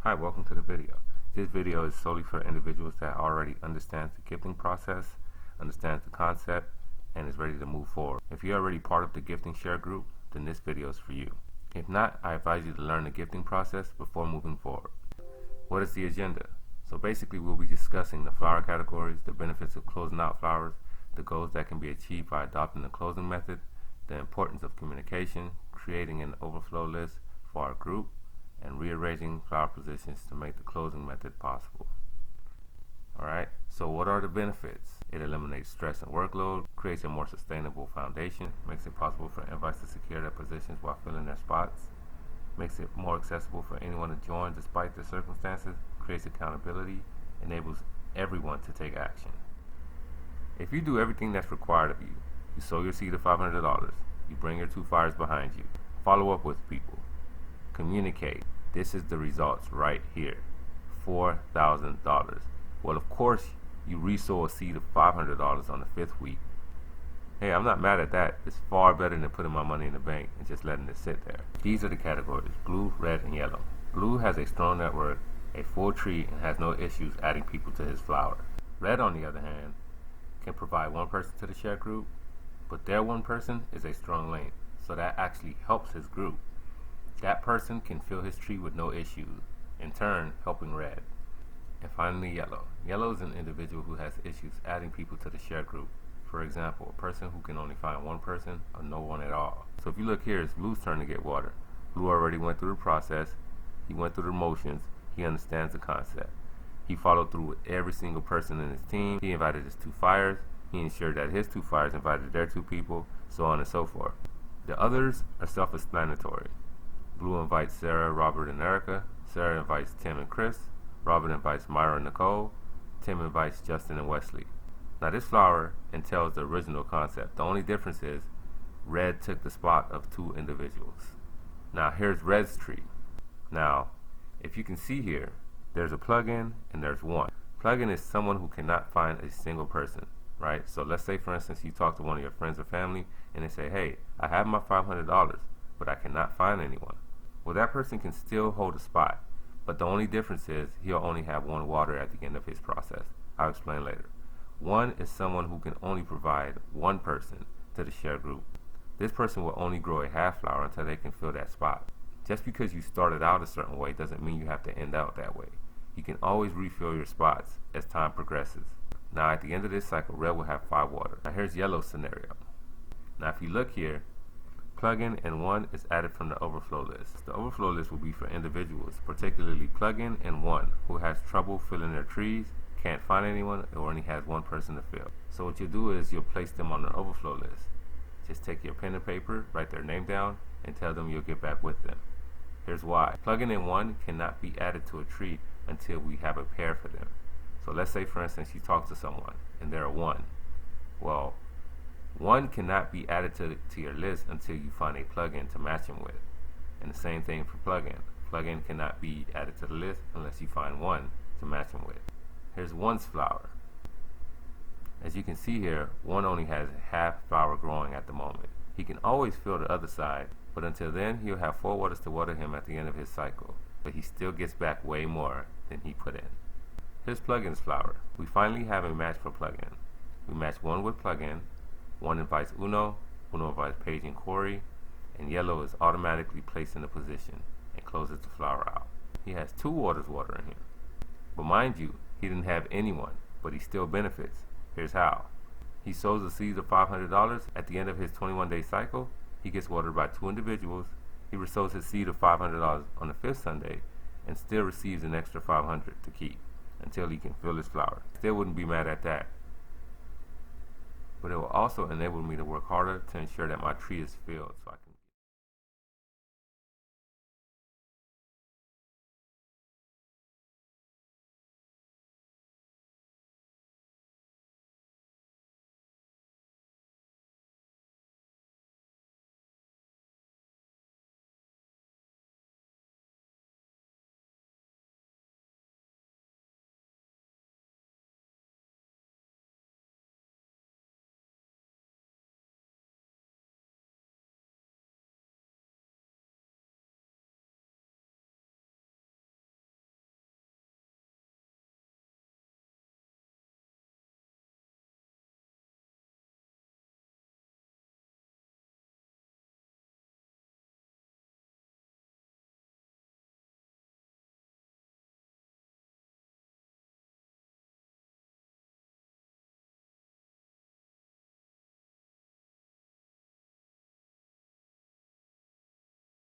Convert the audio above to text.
Hi, welcome to the video. This video is solely for individuals that already understand the gifting process, understands the concept, and is ready to move forward. If you're already part of the gifting share group, then this video is for you. If not, I advise you to learn the gifting process before moving forward. What is the agenda? So basically we'll be discussing the flower categories, the benefits of closing out flowers, the goals that can be achieved by adopting the closing method, the importance of communication, creating an overflow list for our group, and rearranging flower positions to make the closing method possible. Alright, so what are the benefits? It eliminates stress and workload, creates a more sustainable foundation, makes it possible for invites to secure their positions while filling their spots, makes it more accessible for anyone to join despite their circumstances, creates accountability, enables everyone to take action. If you do everything that's required of you, you sow your seed of $500, you bring your 2 fires behind you, follow up with people, communicate. This is the results right here. $4,000. Well, of course, you resow a seed of $500 on the 5th week. Hey, I'm not mad at that. It's far better than putting my money in the bank and just letting it sit there. These are the categories: blue, red, and yellow. Blue has a strong network, a full tree, and has no issues adding people to his flower. Red, on the other hand, can provide one person to the share group, but their one person is a strong link, so that actually helps his group. That person can fill his tree with no issues, in turn helping red. And finally, yellow. Yellow is an individual who has issues adding people to the share group. For example, a person who can only find one person or no one at all. So if you look here, it's blue's turn to get water. Blue already went through the process, he went through the motions, he understands the concept. He followed through with every single person in his team. He invited his 2 fires, he ensured that his 2 fires invited their 2 people, so on and so forth. The others are self-explanatory. Blue invites Sarah, Robert, and Erica. Sarah invites Tim and Chris. Robert invites Myra and Nicole. Tim invites Justin and Wesley. Now this flower entails the original concept. The only difference is red took the spot of 2 individuals. Now here's red's tree. Now, if you can see here, there's a plug-in and there's one. Plug-in is someone who cannot find a single person, right? So let's say, for instance, you talk to one of your friends or family and they say, hey, I have my $500, but I cannot find anyone. Well, that person can still hold a spot, but the only difference is he'll only have 1 water at the end of his process. I'll explain later. 1 is someone who can only provide 1 person to the share group. This person will only grow a half flower until they can fill that spot. Just because you started out a certain way doesn't mean you have to end out that way. You can always refill your spots as time progresses. Now at the end of this cycle, red will have 5 water. Now here's yellow's scenario. Now if you look here, plug-in and 1 is added from the overflow list. The overflow list will be for individuals, particularly plug-in and 1, who has trouble filling their trees, can't find anyone, or only has 1 person to fill. So what you'll do is you'll place them on the overflow list. Just take your pen and paper, write their name down, and tell them you'll get back with them. Here's why. Plug-in and 1 cannot be added to a tree until we have a pair for them. So let's say, for instance, you talk to someone and they're a 1. Well, 1 cannot be added to your list until you find a plug-in to match him with. And the same thing for plug-in. Plug-in cannot be added to the list unless you find 1 to match him with. Here's 1's flower. As you can see here, 1 only has half flower growing at the moment. He can always fill the other side, but until then, he'll have 4 waters to water him at the end of his cycle. But he still gets back way more than he put in. Here's plug-in's flower. We finally have a match for plug-in. We match 1 with plug-in. 1 invites Uno invites Paige and Corey, and yellow is automatically placed in the position and closes the flower out. He has 2 waters watering him. But mind you, he didn't have anyone, but he still benefits. Here's how. He sows a seed of $500 at the end of his 21-day cycle. He gets watered by 2 individuals. He resows his seed of $500 on the 5th Sunday and still receives an extra $500 to keep until he can fill his flower. Still wouldn't be mad at that. But it will also enable me to work harder to ensure that my tree is filled so I can